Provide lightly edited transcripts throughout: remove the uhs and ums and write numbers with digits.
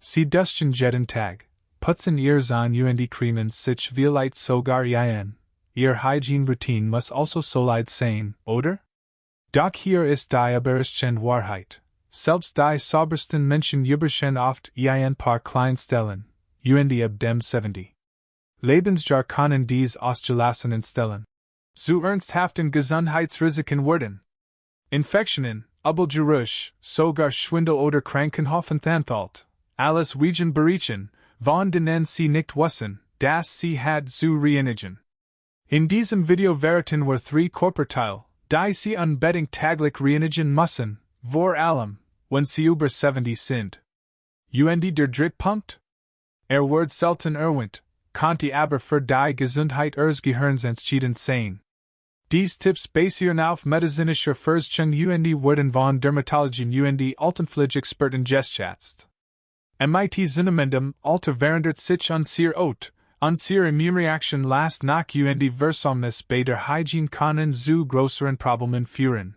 Sie duschen jeden Tag, putzen ihr Zahn und cremen sich vielleicht sogar ein. Ihr Hygiene-Routine muss also solid sein, oder? Doch hier ist die überraschende Wahrheit. Selbst die saubersten Menschen überschen oft ein paar Kleinstellen, und ab dem 70. Lebensjahr können dies ausgelassenen Stellen zu ernsthaften Gesundheitsrisiken werden. Infektionen, Übelgeruch, sogar Schwindel oder Krankenhausaufenthalt, alles wegen Bereichen, von denen Sie nicht wissen, dass Sie hat zu reinigen. In diesem Video verraten wir 3 Körperteile, die Sie unbedingt täglich reinigen müssen, vor allem, wenn Sie über 70 sind. Und der Drittpunkt? Wird selten erwähnt, könnte aber für die Gesundheit Ihres Gehirns entschieden sein. Dies Tipps basieren auf medizinischer Forschung und werden von Dermatologien und Altenpflegeexperten geschätzt. MIT Zunehmendem Alter verändert sich unser Ort, unsere Immunreaktion lässt nach und Wirksamkeit bei der Hygiene können zu größeren Problemen führen.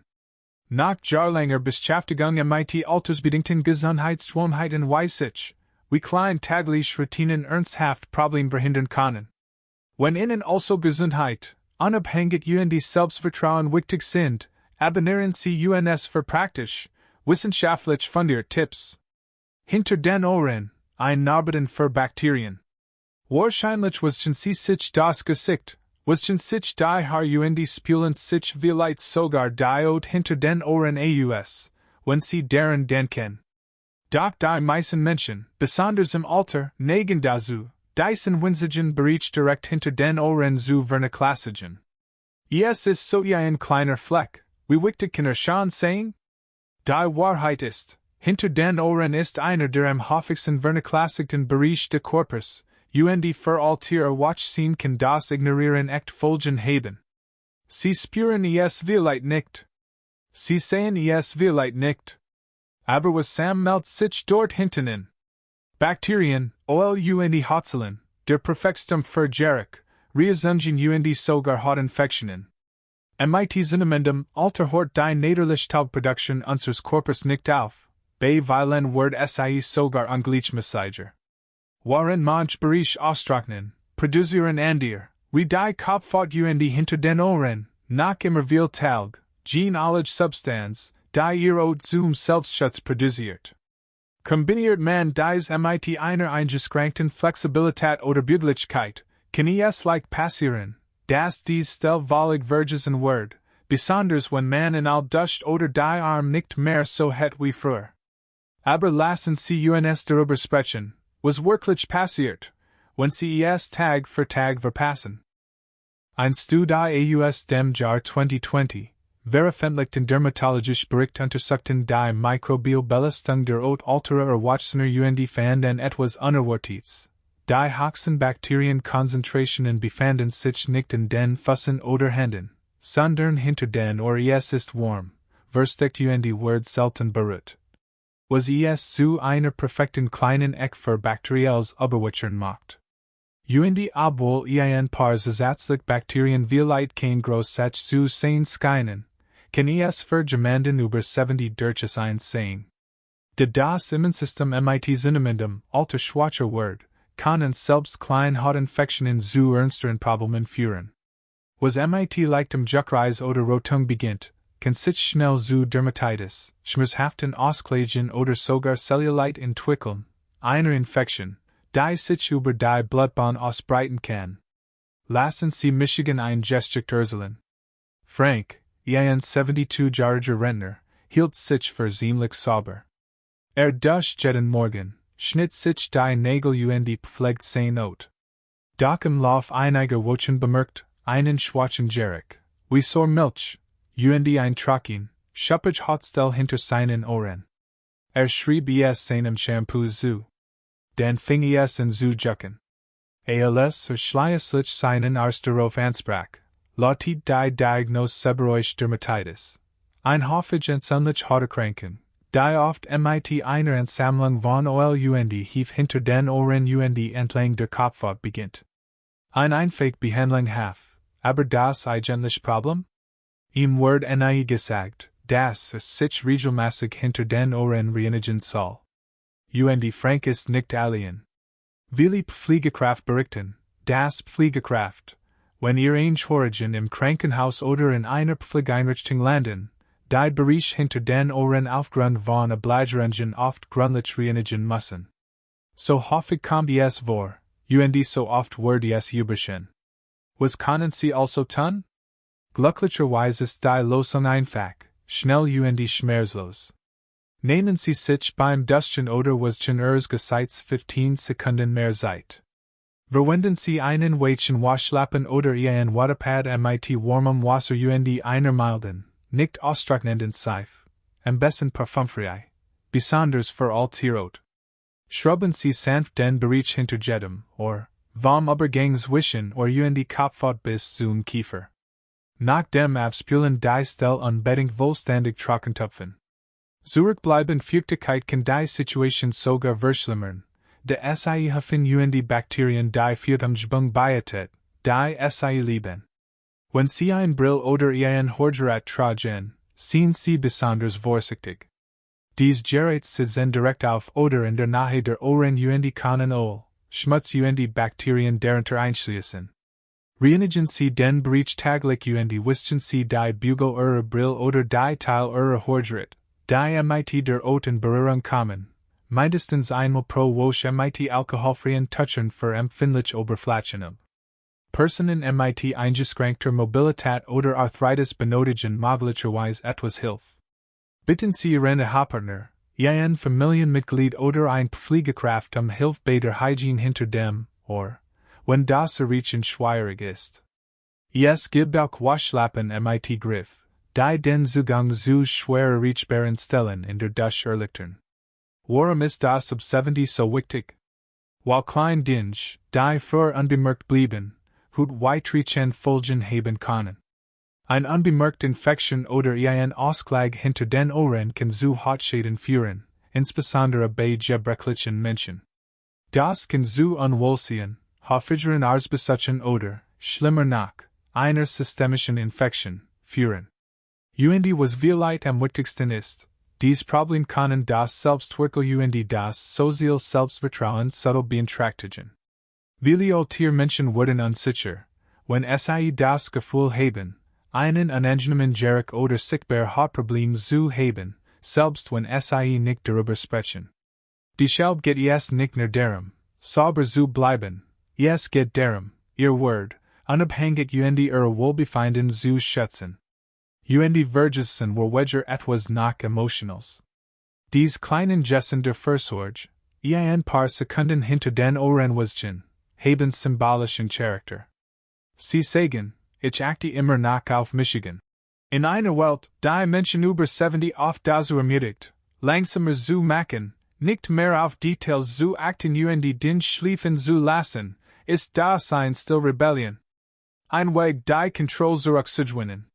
Nach jahrelanger Beschäftigung MIT altersbedingten Gesundheitsgewohnheiten weiß ich, wie klein täglich Routinen ernsthaft Probleme verhindern können. Wenn Ihnen also Gesundheit, unabhängig und Selbstvertrauen wichtig sind, abonnieren Sie uns für praktisch, wissenschaftlich fundierte Tipps. Hinter den Ohren, ein Narben für Bakterien. Wahrscheinlich wasschen Sie sich das Gesicht, wasschen sich die Haar und spülen sich vielleicht sogar die Haut hinter den Ohren aus, wenn Sie daran denken. Doch die meisten Menschen, besonders im Alter, neigen dazu, diesen winzigen Bereich direkt hinter den Ohren zu vernachlässigen. Es ist so ein kleiner Fleck, wie wichtig kann schon sein? Die Wahrheit ist, hinter den Ohren ist einer der am häufigsten vernachlässigten Bereich des Körpers, und für Alter Watchsehen kann das Ignorieren echt Folgen haben. Sie spüren es vielleicht nicht. Sie sehen es vielleicht nicht. Aber was meldet sich dort hinten in? Bakterien, und Hautzellen, der perfektstum für Gerik, Reasungen und sogar Hautinfektionen. MIT Zunehmendem Alter hort die natürliche Taugproduktion unseres Körpers nicht auf, bei weilen wird sie sogar ungleichmäßiger. Waren manch Bereich austrocknen, produzieren andier, wie die Kopfhaut und hinter den Ohren, nach immer viel Talg, genealogische Substanz, die ihr Ort zum Selbstschutz produziert. Kombiniert man dies mit einer eingeschränkten Flexibilität oder Beweglichkeit, kann es leicht passieren, dass dies stellwallig vergessen wird, besonders wenn man in all Dust oder die Arm nicht mehr so hat wie früher. Aber lassen Sie uns darüber sprechen, was wirklich passiert, wenn Sie es Tag für Tag verpassen. Ein Studie aus dem Jahr 2020, veröffentlichten dermatologisch Bericht untersuchten die Mikrobielbelastung der Haut alterer Erwachsener und fanden etwas Unerwartetes. Die höchsten Bakterienkonzentrationen befanden sich nicht in den Füßen oder Händen, sondern hinter den Ohren. Es ist warm, versteckt und wird selten berührt. Was es zu einer perfekten kleinen Eck für bakterielles Überwachern macht. Und obwohl ein paar zusätzliche Bakterien vielleicht kein großes zu sein scheinen, kann es für jemanden über 70 durchaus sein. Das Immunsystem mit zunehmendem Alter schwacher wird, können selbst Kleinhautinfektionen zu ernsteren Problemen führen. Was mit leichtem Juckreis oder Rotung beginnt, kann sich schnell zu Dermatitis, schmerzhaften Ausschlägen oder sogar Zellulite entwickeln, einer Infektion, die sich über die Blutbahn ausbreiten kann. Lassen Sie Michigan ein Gesticht erzählen. Frank, ein 72-jähriger Rentner, hielt sich für ziemlich sauber. Duscht jeden Morgen, schnitt sich die Nägel und pflegt sein Ot. Doch im Lauf einiger Wochen bemerkt, einen schwachen Gerik, wie so Milch, und ein trocken, schuppig Hautstell hinter seinen Ohren. Schrieb es seinem Shampoo zu. Dann fing es an zu jucken. Als schließlich seinen Arzt darauf ansprach, lautet die Diagnose seborrhoische Dermatitis. Ein häufig entzündlich Hauterkrankung, die oft mit einer Ansammlung von Öl und Hefe hinter den Ohren und entlang der Kopfhaut beginnt. Ein einfache Behandlung half, aber das eigentliche Problem? Ihm wird gesagt, dass es sich regelmäßig hinter den Ohren reinigen soll. und Frank ist nicht alien. Wie Pflegekraft berichten, das Pflegekraft, wenn ihr Origin im Krankenhaus oder in einer Pflegeeinrichtung landen, die Bereich hinter den Ohren aufgrund von Ablagerungen oft gründlich reinigen müssen. So häufig kommt es vor, und so oft wird es übersehen. Was können Sie also tun? Glücklicherweise ist die Lösung einfach, schnell und schmerzlos. Nehmen Sie sich beim Duschen oder Waschen Ihres Gesichts 15 Sekunden mehr Zeit. Verwenden Sie einen weichen Waschlappen oder Ihren Waterpad mit warmem Wasser und einer milden, nicht austrocknenden Seife, am besten parfumfrei, besonders für Altierot. Schrubben Sie sanft den Bereich hinter jedem, or, vom Übergang zwischen or und Kopfhaut bis zum Kiefer. Nach dem Abspülen die Stelle unbedingt vollständig trockentupfen. Zurückbleibend Feuchtigkeit kann die Situation sogar verschlimmern. De SI hufen und Bakterien die Feuchtumgebung beitet, die SI lieben. Wenn Sie ein Brill oder ein Horgerat tragen, sehen Sie besonders vorsichtig. Dies gerät Sie direkt auf oder in der Nähe der Ohren und können Schmutz und Bakterien darunter einschließen. Reinigen Sie den Bereich täglich und wischen Sie die Bügel Ihrer Brill oder die Teil Ihrer Horgerat, die mit der Ot in Berührung kommen. Mindestens einmal pro Woche mit alkoholfreien Touchern für empfindlich Oberflächen. Personen mit eingeschränkter Mobilität oder Arthritis benötigen möglicherweise etwas Hilfe. Bitten Sie Ihren Ehepartner, Ihren Familienmitglied oder ein Pflegekraft Hilfe bei der Hygiene hinter dem, or, wenn das Erreichen schwierig ist. Es gibt auch Waschlappen mit Griff, die den Zugang zu schwer erreichbaren Stellen in der Dusche erleichtern. Warum ist das ab 70 so wichtig? Weil kleine Dinge, die früher unbemerkt blieben, heute weitreichende Folgen haben können. Ein unbemerkt Infektion oder ein Ausschlag hinter den Ohren kann zu Hautschäden führen, insbesondere bei gebrechlichen Menschen. Das kann zu Unwohlsein, häufigeren Arztbesuchen oder, schlimmer noch, einer systemischen Infektion, führen. Und was vielleicht am wichtigsten ist, dies Problem können das Selbstwerkel und das soziale Selbstvertrauen subtil beeinträchtigen. Viele Altier Menschen werden unsicher, wenn sie das Gefühl haben, einen unangenehmen Geruch oder sichtbar Hautproblem zu haben, selbst wenn sie nicht darüber sprechen. Deshalb geht es nicht nur darum, sauber zu bleiben, es geht darum, ihr Wort, unabhängig und ihre Wohlbefinden zu schätzen. Und Vergessen welcher etwas nach Emotionals. Dies kleinen Gesten der Fürsorge, ein paar Sekunden hinter den Ohren waschen, haben symbolischen Charakter. Sie sagen, ich achte immer nach auf Michigan. In einer Welt, die Menschen über 70 oft dazu ermutigt, langsamer zu machen, nicht mehr auf Details zu achten und den schlafen zu lassen, ist das ein Stil Rebellion. Ein Weg die Kontrolle zurückzugewinnen.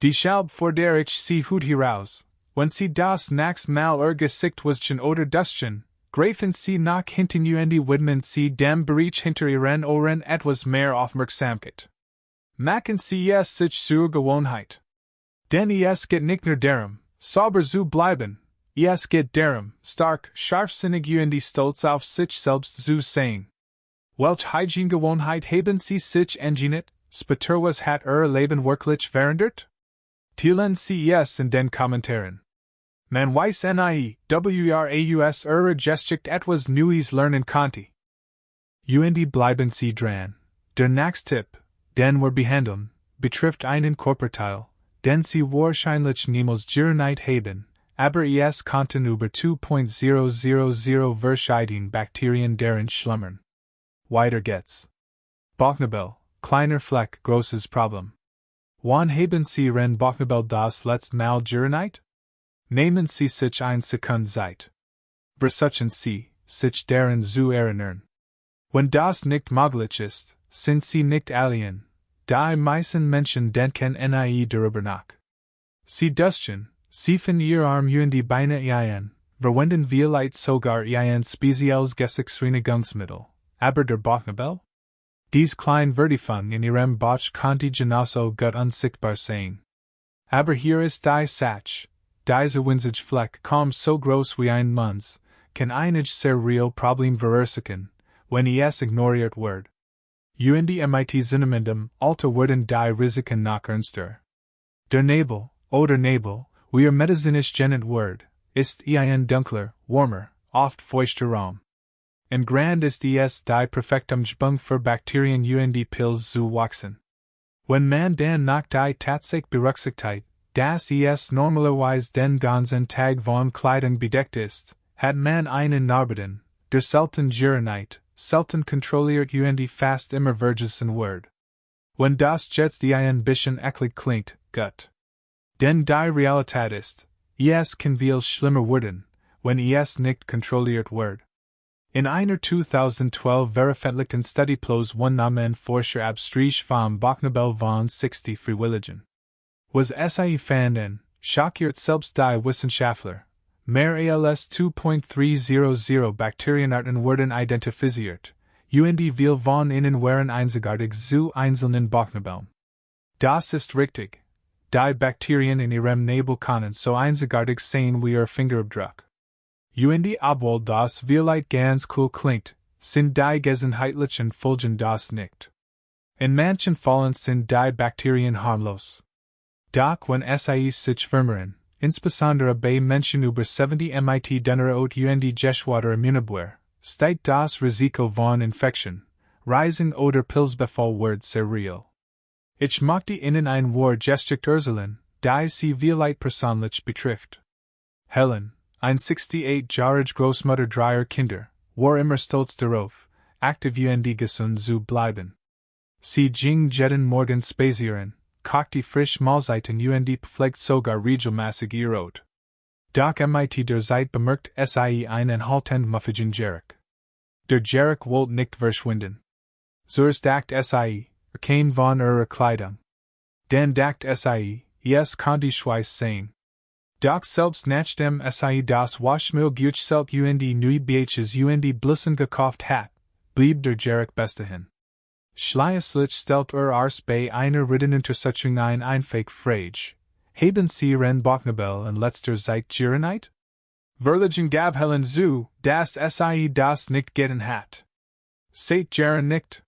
Deshalb fordere ich Sie heute heraus, wenn Sie das nächste Mal Ihr Gesicht waschen oder duschen, greifen Sie nach hinten und widmen Sie dem Bereich hinter Ihren Ohren etwas mehr Aufmerksamkeit. Machen Sie es sich zur Gewohnheit. Denn es geht nicht nur darum, sauber zu bleiben, es geht darum, stark, scharfsinnig und stolz auf sich selbst zu sein. Welch Hygienegewohnheit haben Sie sich enginnet, später was hat Ihr Leben wirklich verändert? Teilen Sie es in den Kommentaren. Man weiß nie, wraus Ihre Geschichte etwas Neues lernen konnte. Und bleiben Sie dran. Der nächste Tipp, den wir behandeln, betrifft einen Körperteil, den Sie wahrscheinlich niemals gehört haben, aber es konnten über 2.000 verschiedene Bakterien darin schlummern. Weiter geht's. Bauchnabel, kleiner Fleck, großes Problem. Wann haben Sie Ihren Bauchnabel das letzte Mal gehört? Nehmen Sie sich eine Sekunde Zeit. Versuchen Sie, sich daran zu erinnern. Wenn das nicht möglich ist, sind Sie nicht alien. Die meisten Menschen denken nie darüber nach. Sie duschen, siefen Ihr Arm und die Beine ein, verwenden vielleicht sogar ein spezielles Gesichtsreinigungsmittel, aber der Bauchnabel? Dies klein Vertiefung in Ihrem Bauch könnte genauso gut unsichtbar sein. Aber hier ist die Satz, dieser winzige Fleck kaum so groß wie ein Manns, kan einige sehr real Problem verursachen, wenn es ignoriert wird. Und mit Sinnamendum alter werden die Risiken noch ernster. Der Nebel, oder Nebel, wie medizinisch genannt wird, ist ein dunkler, warmer, oft feuchter Raum. En grand ist es die Perfektumgebung für Bakterien und Pilz zu wachsen. Wenn man dann noch die Tatsache berücksichtigt, dass es normalerweise den ganzen Tag von Kleidung bedeckt ist, hat man einen Arbeiten, der selten Girenheit, selten kontrolliert und fast immer vergessen wird. Wenn das jetzt ein bisschen eklig klingt, gut. Denn die Realität ist, es kann viel schlimmer werden, wenn es nicht kontrolliert wird. In einer 2012 veröffentlichten Studie plus one Namen Forscher Abstrich vom Bochnabel von 60 Freiwilligen. Was sie fanden, schockiert selbst die Wissenschaftler, mehr als 2.300 Bakterienarten wurden identifiziert, und viel von ihnen waren einzigartig zu einzelnen Bochnabeln. Das ist richtig. Die Bakterien in ihrem Nebel können so einzigartig sein wie ihr Fingerabdruck. Und obwohl das vielleicht ganz cool klingt, sind die gesundheitlichen Folgen das nicht. In manchen Fällen sind die Bakterien harmlos. Doch wenn sie sich vermehren, insbesondere bei Menschen über 70 mit dünnerer und geschwächter Immunabwehr, steigt das Risiko von Infektion, Rising oder Pilzbefall wird sehr real. Ich möchte Ihnen ein Wort gestrikt erzählen, die Sie vielleicht persönlich betrifft. Helen, ein 68-jährige Großmutter dreier Kinder, war immer stolz darauf, aktiv und gesund zu bleiben. Sie ging jeden Morgen spazieren, kochte frisch Mahlzeiten und pflegt sogar regelmäßig ihr Rot. Doch mit der Zeit bemerkt sie einen haltend muffigen Geruch. Der Geruch wollte nicht verschwinden. Zuerst dachte sie, kein von ihrer Kleidung. Dann dachte sie, es konnte Schweiß sein. Doch selbst nachdem sie das Waschmittel gestellt und neue Beiges und Blissen gekauft hat, blieb der Geruch bestehen. Schließlich stellt als bei einer Rittenuntersuchung einfach Frage, haben Sie Ihren Bochnabel in letzter Zeit Girenheit? Verlegen gab Helen zu, dass sie das nicht getan hat. Seit Jahren nicht.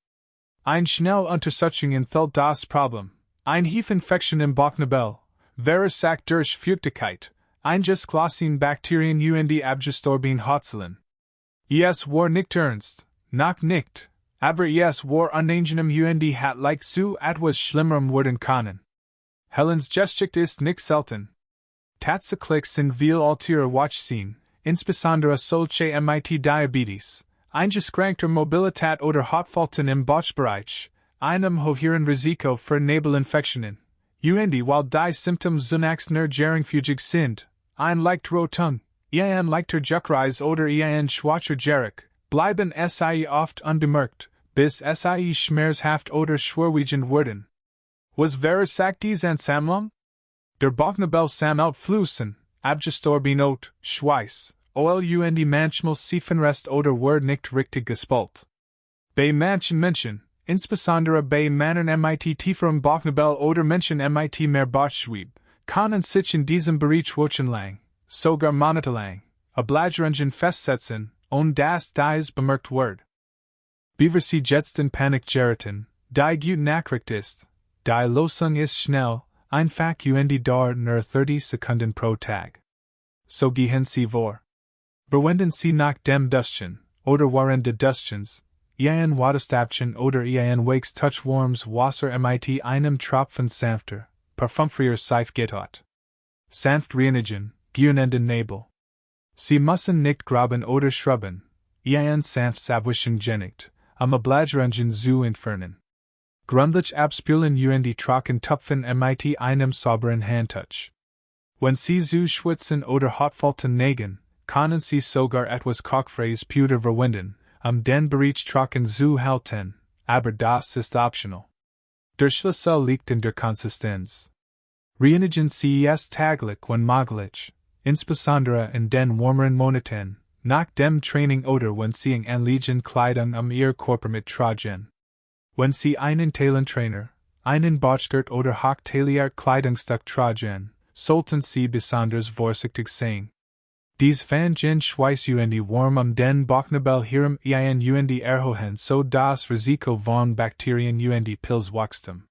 Ein Schnelluntersuchung enthält das Problem, ein Hiefinfektion im Bochnabel, verursacht durch Feuchtigkeit, eingeschlossen Bakterien und abgestorbene Hotzeln. Es war nicht ernst, noch nicht, aber es war unangenehm und hat leicht zu etwas Schlimmerem werden können. Helens Geschicht ist nicht selten. Tatsächlich sind viel ältere Wachsehen, insbesondere solche mit Diabetes, eingeschränkter Mobilität oder Hautfalten im Bauchbereich, einem höheren Risiko für Nebelinfektionen. Und weil die Symptome zunächst nur geringfügig sind, ein leicht Rotung, ein leichter Juckreis oder ein schwacher Geruch, bleiben sie oft unbemerkt, bis sie schmerzhaft oder schwerwiegend werden. Was verursacht diese Ansammlung? Der Bochnabel sammelt Flüssen, abgestorbene Ot, Schweiß, und manchmal Siefenrest oder wird nicht richtig gespult. Bei manchen Menschen, insbesondere bei Männern mit tieferem Bochnabel oder Menschen mit mehr Bauchschweb, können sich in diesem Bereich wochenlang, sogar monatelang, Ablagerungen festsetzen, und dass dies bemerkt wird. Bevor Sie jetzt in Panik geraten, die gute Nachricht ist, die Lösung ist schnell, einfach und dauert nur 30 Sekunden pro Tag. So gehen Sie vor. Verwenden Sie nach dem Duschen, oder während des Duschens, ein Wattestabchen oder ein Wakes touchwarmes Wasser mit einem Tropfen sanfter, parfumfreier Seife getot. Sanft reinigen, gehen in den Nebel. Sie müssen nicht graben oder schrubben, ein sanftes Abwischen genügt, Ablagerungen zu entfernen. Gründlich abspülen und trocken tupfen mit einem sauberen Handtuch. Wenn Sie zu schwitzen oder Hautfalten neigen, können Sie sogar etwas kochfreies Puder verwenden, den Bereich trocken zu halten, aber das ist optional. Der Schlüssel liegt in der Konsistenz. Reinigen Sie es täglich wenn möglich, insbesondere in den warmeren Monaten, nach dem Training oder wenn Sie anliegen Kleidung Ihr Körper mit tragen. Wenn Sie einen Talentrainer, einen Bauchgurt oder hochtailliert Kleidungsstück tragen, sollten Sie besonders vorsichtig sein. Dies van gen schweiß warm den Bochnabel hierum ein erhohen so das Risiko von Bakterien Pils wachstum.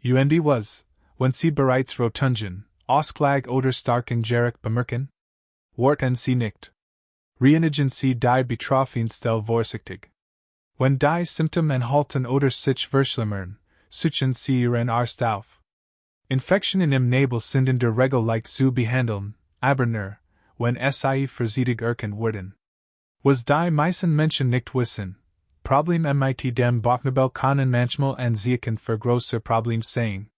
Was, wenn Sie bereits Rotungen, Ausklag oder starken Geruch bemerken? Warten Sie nicht. Reinigen Sie die betroffene Stelle vorsichtig. Wenn die Symptome anhalten oder sich verschlimmern, suchen Sie Ihren Arzt auf. Infektionen im Nebel sind in der Regel leicht zu behandeln, aber nur, wenn sie vorsichtig erkannt werden. Was die meisten Menschen nicht wissen, Problem mit dem Bochnabel können manchmal Anzeichen für große Probleme sein.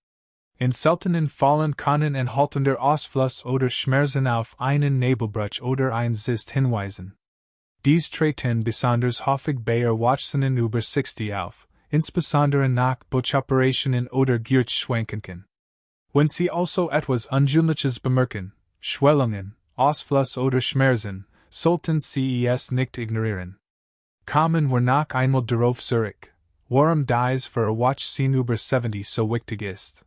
In seltenen Fällen können anhaltender Ausfluss oder Schmerzen auf einen Nebelbruch oder ein Zyst hinweisen. Dies treten besonders häufig bei Erwachsenen über 60 auf, insbesondere nach Bauchoperationen oder Gierschwankungen. Wenn Sie also etwas Ungewöhnliches bemerken, Schwellungen, Ausfluss oder Schmerzen, sollten Sie es nicht ignorieren. Kommen wir noch einmal darauf zurück, warum dies für Erwachsene über 70 so wichtig ist.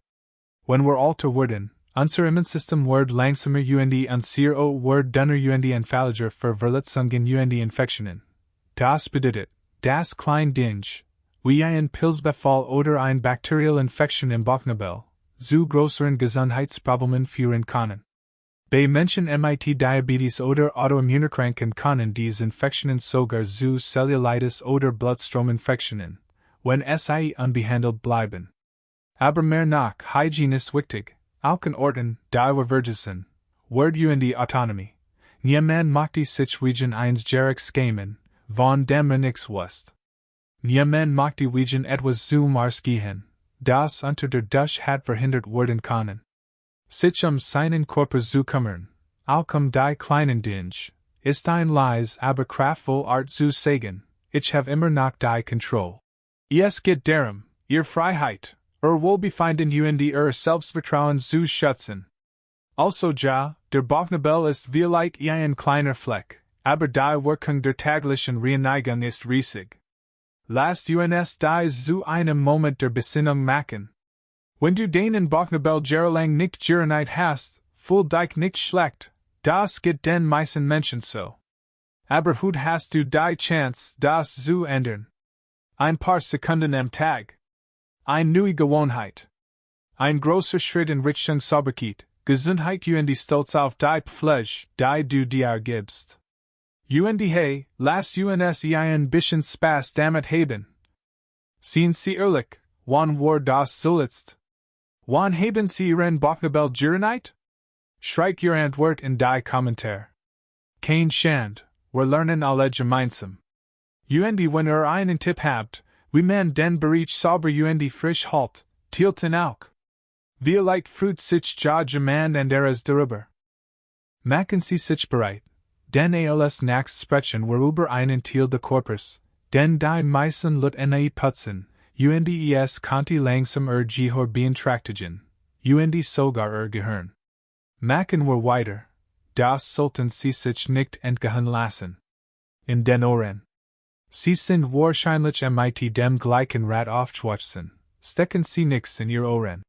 Wenn wir alter werden, unser Immunsystem wird langsamer unser wird dünner anfälliger für Verletzungen Infektionen. Das bedeutet, das kleine Ding, wie ein Pilzbefall oder ein Bakterielinfektion im Bochnabel, zu größeren Gesundheitsproblemen führen können. Bei Menschen mit Diabetes oder Autoimmunerkrankungen können diese Infektionen sogar zu Cellulitis oder Blutstrominfektionen, wenn sie unbehandelt bleiben. Aber mehr noch, Hygiene ist wichtig, auch in Orten, die wir vergessen, wird Autonomie. Niemand möchte sich wegen eines Geruchs schämen, von dem nichts wusst. Niemand möchte wegen etwas zum Arzt gehen, das unter der Dusche hat verhindert werden können. Sich seinen Körper zu kümmern, auch die kleinen Dinge, ist ein leis aber kraftvoll Art zu sagen, ich have immer noch die Kontrolle. Es geht darum, Ihr Freiheit, Wohlbefinden Selbstvertrauen zu schützen. Also ja, der Bochnabel ist vielleicht ein kleiner Fleck, aber die Wirkung der täglichen Reinigung ist riesig. Lasst uns dies zu einem Moment der Besinnung machen. Wenn du den Bochnabel jahrelang nicht gereinigt hast, fühl dich nicht schlecht, das geht den meisten Menschen so. Aber heute hast du die Chance, das zu ändern. Ein paar Sekunden am Tag. Eine neue Gewohnheit. Ein großer Schritt in Richtung Sauberkeit, Gesundheit stolz auf die Pflege, die du dir gibst. Hey, lass uns ein bisschen Spaß damit haben. Seien Sie ehrlich, wann war das zuletzt? Wann haben Sie Ihren Bochnabel gereinigt? Schreib Ihr Antwort in die Kommentare. Kein Schand, wir lernen alle gemeinsam. Wenn einen Tipp habt, wie man den Bereich sauber frisch halt, tilten auch. Vielleicht freut sich ja jemand anderes darüber. Machen Sie sich bereit, denn als nachts sprechen wir über einen Teil des Körpers, denn die meisten Leute putzen, es könnte langsam Gehör beeinträchtigen, sogar Gehirn. Machen wir weiter, das sollten Sie sich nicht entgehen lassen. In den Ohren. Sie sind wahrscheinlich mit dem gleichen Rat aufgewachsen, stecken Sie nichts in Ihr Ohren.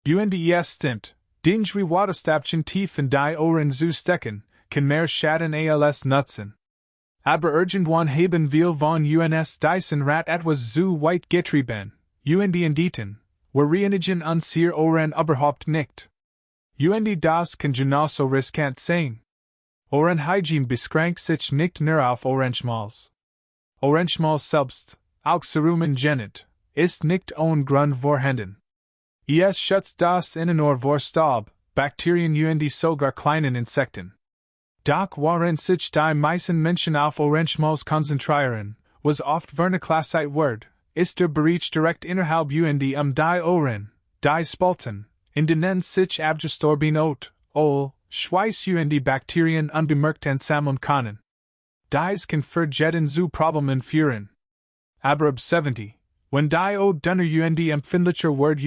Es stimmt, Dingri Waterstabchen tief in die Ohren zu stecken, kann mehr Schaden als nutzen. Aber irgendwann haben wir von diesen Rat etwas zu weit getrieben, Dieten, wir reinigen unsere Ohren überhaupt nicht. Das kann genauso riskant sein. Ohrenhygiene beschränkt sich nicht nur auf Ohrenschmalz. Ohrenschmalz selbst, auch Serumen gennet, ist nicht ohne Grund vorhanden. Es schützt das Innenohr vor Staub, Bakterien sogar kleinen Insekten. Doch waren sich die meisten Menschen auf Ohrenschmalz konzentrieren, was oft vernachlässigt wird, ist der Bereich direkt innerhalb die Ohren, die Spalten, in denen sich abgestorben Schweiß die Bakterien unbemerkt ansammeln können. Dies kann für Jeden zu Problemen führen. Aber ab 70, wenn die dünner empfindlicher wird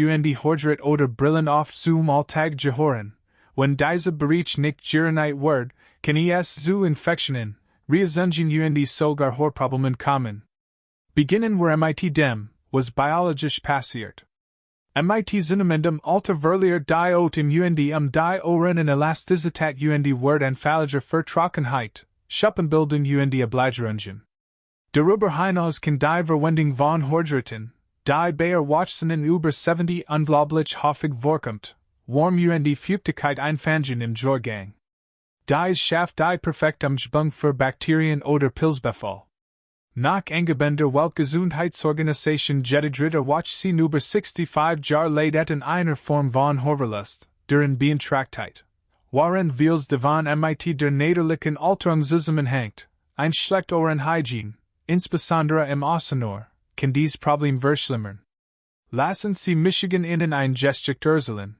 Horgeret oder Brillen oft zum Alltag gehören, wenn diese Bereich nicht gereinigt wird, kann es zu Infektionen, Reizungen sogar Horproblemen kommen. Beginnen wir mit dem, was biologisch passiert. Mit zunehmendem Alter verlier die Ot im und die Ohren in Elasticität und Word en Falliger Vertrockenheit, Schuppenbildung und Obligeringen. Darüber hinaus kann die Verwendung von Horgeriten, die Bayer Watchsonen über 70 unglaublich häufig vorkommt, warm und Feuchtigkeit einfangen im Jorgang. Dies schafft die Perfektumgebung für Bakterien oder Pilzbefall. Nach Angebender Weltgesundheitsorganisation Gedächtnisverlust Watch sie über 65 Jahre leidet in einer Form von Horverlust, deren Beeinträchtigkeit, waren vieles davon mit der nächtlichen Alterung zusammenhängt, ein schlecht Ohrenhygiene, insbesondere im Außenohr, kann dies Problem verschlimmern. Lassen Sie Michigan innen ein Gesticht urteilen.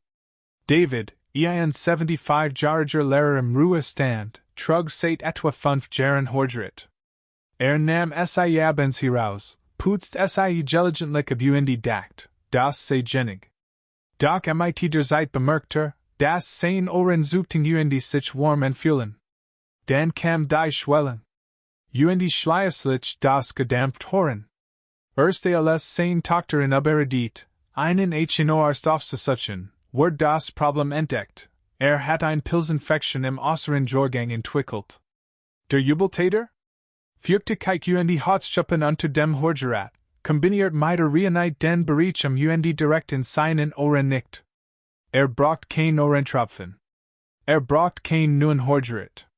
David, ein 75-jähriger Lehrer im Ruhestand, trug seit etwa 5 Jahren Horgerit. Nahm sie abends heraus, putzt sie gelegentlich ab und dacht, das sei genig. Doch mit der Zeit bemerkte, dass seine Ohren suchten und sich warm anfühlen. Dann kam die Schwellung. Und schließlich das gedämpft Hören. Erst als seine Tochter in Aberedit, einen Arzt aufzusuchen, wurde das Problem entdeckt. Hat ein Pilzinfektion im äußeren Jorgang entwickelt. Der Jubeltäter? Feuchtigkeit und Hautschuppen unter dem Horgerat, kombiniert mit der Reinheit den Bereich und direkt in seinen Ohren nicht. Braucht kein Ohrentropfen. Braucht kein neuen Horgerat.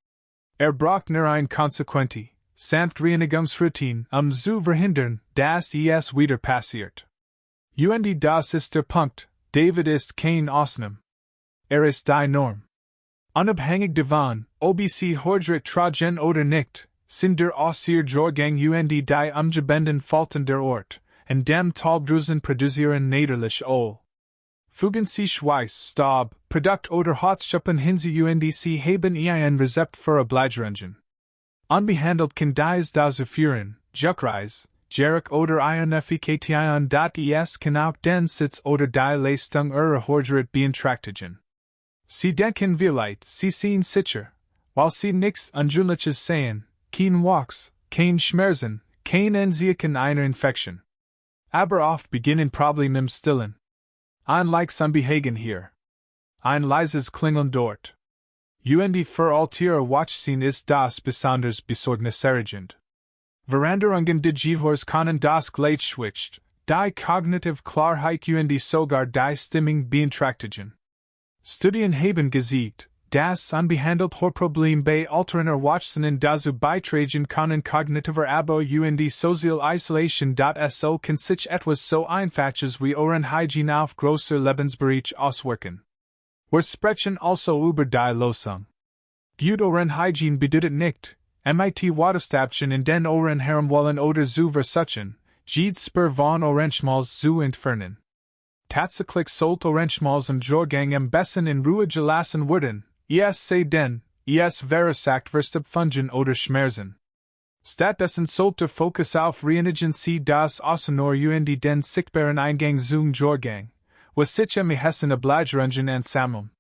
Braucht nur ein konsequente, sanft Reinigungsroutine, zu verhindern, dass es wieder passiert. Und das ist der Punkt, David ist kein Ausnahme. Ist die Norm. Unabhängig davon, ob sie Horgerat tragen oder nicht, sind der Außer Jorgang und die umgebenden Falten der Ort, in dem Talbdrüsen produzieren nächtlich Öl. Fügen Sie Schweiß, Staub, Produkt oder Hautschuppen hinzu und Sie haben ein Rezept für Obligeringen. Unbehandelt kann dies dazu führen, Juckreis, Jarek oder Ineffizition es kann auch den Sitz oder die Leistung Ihrer Horgerit beeinträchtigen. Sie denken vielleicht, Sie sind sicher, weil Sie nichts Unglückliches sehen, kein Wachs, kein Schmerzen, kein Anzeichen einer Infektion. Aber oft beginnen Probleme im Stillen. Ein leichtes Unbehagen hier. Ein leises Klingeln dort. Und für Ihre Watchsehen ist das besonders besorgniserregend. Veränderungen des Gehörs können das Gleichgewicht, die kognitive Klarheit und sogar die Stimmung beeinträchtigen. Studien haben gezeigt, das unbehandelt Hörproblem bei alterner Watchsenen dazu beitragen können kognitiver Abo und Social Isolation. So kann sich etwas so einfaches wie Ohrenhygiene auf grosser Lebensbereich auswirken. Wir sprechen also über die Lösung. Gut Ohrenhygiene bedeutet nicht, mit Wattestäbchen in den Ohren herumwollen oder zu versuchen, jede Spur von Ohrenschmalz zu entfernen. Tatsächlich sollte Ohrenschmalz im Jorgang am besten in Ruhe gelassen werden, sei denn, verursacht Verstopfungen oder Schmerzen. Stattdessen sollte Fokus auf Reinigen Sie das Außenohr und den sichtbaren Eingang zum Jorgang, was sich am Hessen Obligeringen ansammeln.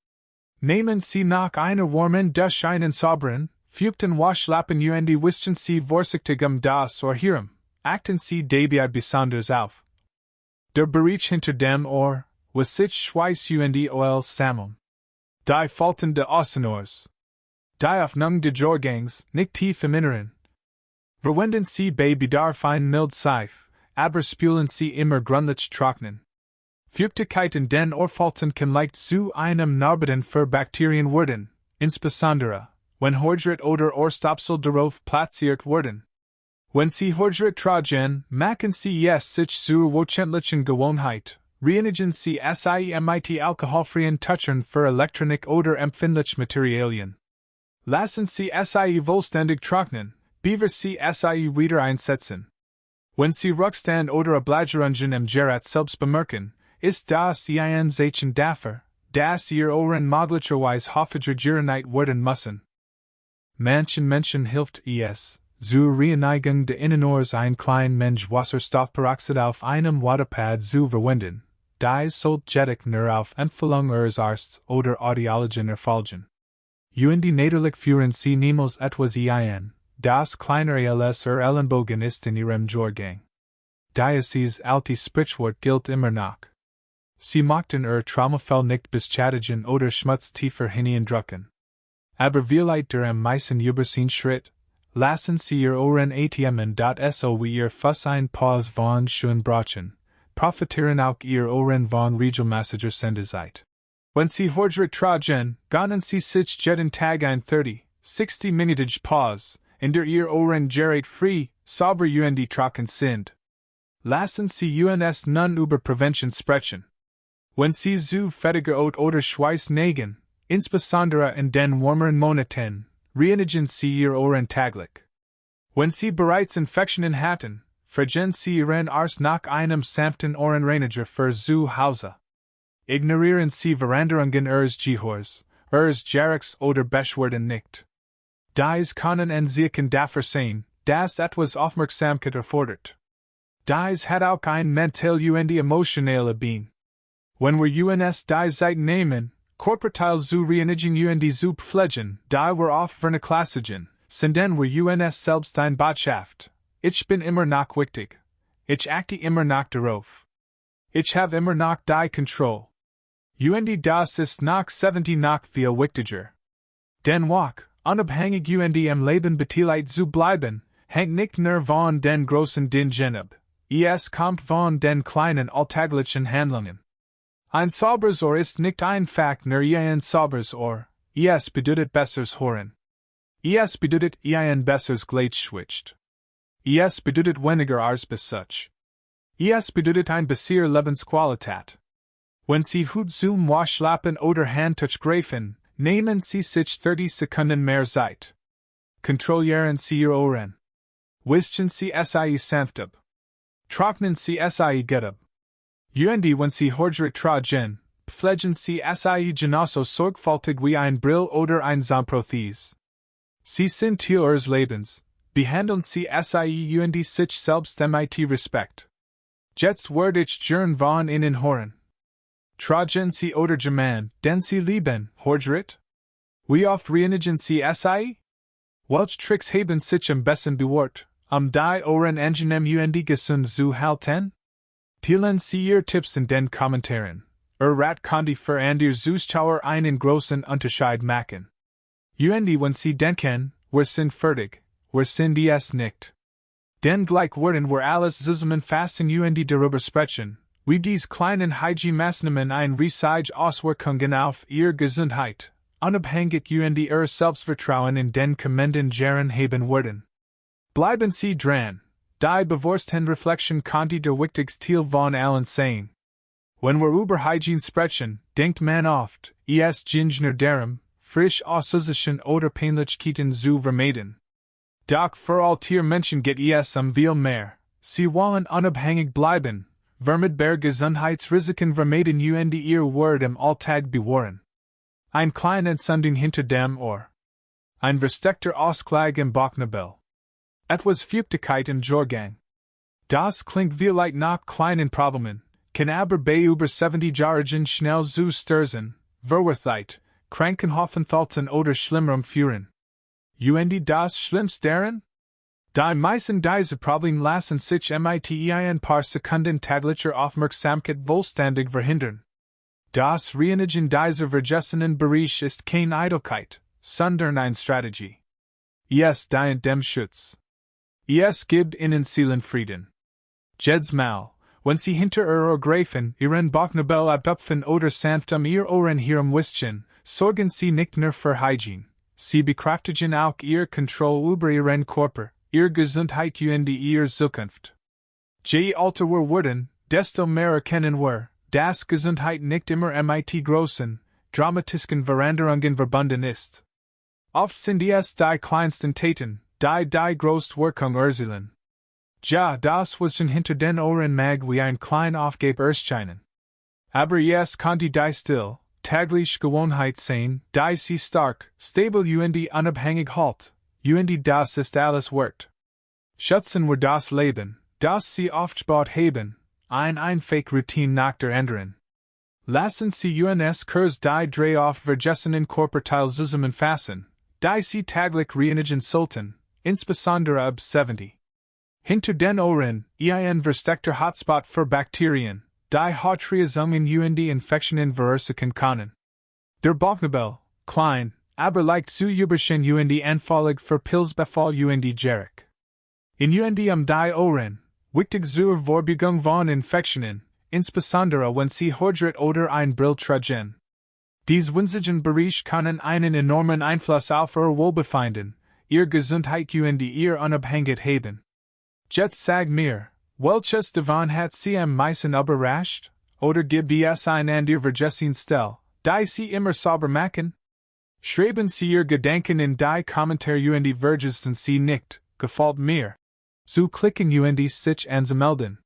Nehmen Sie nach einer warmen durch einen sauberen, feuchten Waschlappen und wischen Sie vorsichtig das Ohr herum, achten Sie dabei besonders auf. Der Bereich hinter dem Ohr, was sich Schweiß und Öl sammeln. Die Falten des Außenohrs. Die Öffnung des Jorgangs, nicht tief im Inneren. Verwenden Sie bei Bedarf ein mild Seife, aber spülen Sie immer gründlich trocknen. Feuchtigkeit in den Ohrfalten kann leicht zu einem Narben für Bakterien werden, insbesondere, wenn Horgerit oder Ohrstopsel darauf platziert werden. Wenn Sie Horgerit tragen, machen Sie es sich zur wohlkenntlichen Gewohnheit. Reinigen Sie mit alkoholfreien Touchern für Elektronik oder empfindliche Materialien. Lassen Sie vollständig trocknen, bevor Sie wieder einsetzen. Wenn Sie Rückstand oder Obligeringen im Gerät selbst bemerken, ist das ein Zeichen dafür, dass Ihr Ohren möglicherweise häufiger gereinigt werden müssen. Manchen Menschen hilft es, zur Reinigung des Innenohrs ein klein Mensch Wasserstoffperoxid auf einem Wattepad zu verwenden. Dies sollte nur auf Empfehlung Ihres Arztes oder Audiologen erfolgen. Und natürlich führen Sie niemals etwas ein, das kleiner als Ellenbogen ist in Ihrem Jorgang. Dieses alte Sprichwort gilt immer noch. Sie machten Traumafell nicht beschädigen oder Schmutz tiefer hineindrücken. Aber vielleicht der am meisten übersehen Schritt, lassen Sie Ihr Ohren atmen, so wie Ihr Fuss ein Pause von schön brachen, profitieren auch Ihr Ohren von regelmäßiger Sendezeit. Wenn Sie Hordre tragen, gannen Sie sich jeden Tag ein 60 Minutage Pause, in der Ihr Ohren gerät frei, sauber und trocken sind. Lassen Sie uns nun über Prävention sprechen. Wenn Sie zu fettige oder Schweiß neigen, insbesondere in den warmeren Monaten, reinigen Sie Ihr Ohren täglich. Wenn Sie bereits Infektionen hatten, fragen Sie Ihren Arzt nach einem sanften Ohrenreiniger für zu Hause. Ignorieren Sie Veränderungen Ihres Gehörs, Ihres Geruchs oder Beschwerden nicht. Dies können Anzeichen dafür sein, dass etwas Aufmerksamkeit erfordert. Dies hat auch ein mental und emotionale Bein. Wenn wir uns die Zeit nehmen, Körperteil zu reinigen und zu pflegen, die wir oft vernachlässigen, senden wir uns selbst ein Botschaft. Ich bin immer noch wichtig. Ich achte immer noch darauf. Ich habe immer noch die Kontrolle. Und das ist noch 70 noch viel wichtiger. Den Walk, unabhängig und am Leben beteiligt zu bleiben, hängt nicht nur von den großen Dingen ab. Es kommt von den kleinen alltäglichen Handlungen. Ein sauberes Ohr ist nicht einfach nur ein sauberes Ohr, es bedeutet besseres Hören. Es bedeutet ein besseres Gleichgewicht. Es bedeutet weniger Arbeitsbesuch. Es bedeutet ein bessere Lebensqualität. Wenn Sie gut zum Waschlappen oder Handtuch greifen, nehmen Sie sich 30 Sekunden mehr Zeit. Kontrollieren Sie Ihr Ohren. Wischen Sie sie sanft ab. Trocknen Sie sie gut ab. Und wenn Sie Hordre tragen, pflegen Sie sie genauso sorgfältig wie ein Brill oder ein Zahnprothese. Sie sind Teil Ihres Lebens, behandeln Sie sie und sich selbst mit Respekt. Jetzt werde ich gern von Ihnen hören. Tragen Sie oder German, den Sie lieben, Hordret? Wie oft reinigen Sie sie? Welche Tricks haben sich am besten bewährt, die Ohren angenehm und gesund zu halten? Teilen Sie Ihre Tipps in den Kommentaren. Rat kann für Ihr Zuschauer einen großen Unterschied machen. Und wenn Sie denken, wir sind fertig, wir sind es nicht. Denn gleich werden wir alles zusammenfassen und darüber sprechen, wie diese kleinen Hygienemaßnahmen ein riesige Auswirkungen auf Ihre Gesundheit, unabhängig und Ihr Selbstvertrauen in den kommenden Jahren haben werden. Bleiben Sie dran. Die bewussten Reflexion könnte der wichtigste Teil von allen sein. Wenn wir über Hygiene sprechen, denkt man oft, es ginge nur darum, frisch auszusichern oder Peinlichkeiten zu vermeiden. Doch für all Tiermenschen geht es viel mehr. Sie wollen unabhängig bleiben, vermeidbare Gesundheitsrisiken vermeiden und ihr Wort im Alltag bewahren. Ein kleine Entzündung hinter dem Ohr. Ein versteckter Ausschlag im Bauchnabel. Etwas Feuchtigkeit im Jorgang. Das klingt vielleicht nach kleinen Problemen, kann aber bei über 70-Jährigen schnell zu Stürzen, Verwirrtheit, Krankenhaufenthalten oder Schlimmerem führen. Und das Schlimmste daran? Die meisten dieser Probleme lassen sich mit ein paar Sekunden täglicher Aufmerksamkeit vollständig verhindern. Das Reinigen dieser vergessenen Bereich ist keine Eitelkeit, sondern eine Strategie. Es dient dem Schutz. Es gibt Ihnen Seelenfrieden. Jedes Mal, wenn Sie hinter Ihr Ohr greifen, Ihren Bauchnabel abtupfen oder sanft Ihr Ohren herumwischen, sorgen Sie nicht nur für Hygiene. Sie bekräftigen auch Ihr Kontrolle über Ihren Körper, Ihre Gesundheit und Ihre Zukunft. Je älter wir werden, desto mehr erkennen wir, dass Gesundheit nicht immer mit großen, dramatischen Veränderungen verbunden ist. Oft sind es die kleinsten Taten, die größte Wirkung erzielen. Ja, das Wischen hinter den Ohren mag wie ein klein Aufgabe erscheinen. Aber es könnte die still, tägliche Gewohnheit sein, die Sie stark, stabil und unabhängig hält, und das ist alles wert. Schützen wir das Leben, das Sie aufgebaut haben, ein einfache Routine nach der anderen. Lassen Sie uns kurz die drei oft vergessenen Körperteile zusammenfassen, die Sie täglich reinigen sollten, insbesondere ab 70. Hinter den Ohren, ein versteckter Hotspot für Bakterien, die Hautreizungen und Infektionen verursachen können. Der Bauchnabel, klein, aber leicht zu überschen und anfällig für Pilzbefall und Gerik. In die Ohren, wichtig zur Vorbeugung von Infektionen, insbesondere wenn Sie Hordret oder ein Brill tragen. Dies winzigen Bereich können einen enormen Einfluss auf Ihr Wohlbefinden, Ihre Gesundheit und Ihre Unabhängigkeit haben. Jetzt sag mir, welches davon hat Sie am meisten überrascht, oder gibt es ein an Ihr Vergessenstelle, die Sie immer sauber machen? Schreiben Sie Ihre Gedanken in die Kommentare und vergessen Sie nicht, gefällt mir. Zu klicken und sich anzumelden.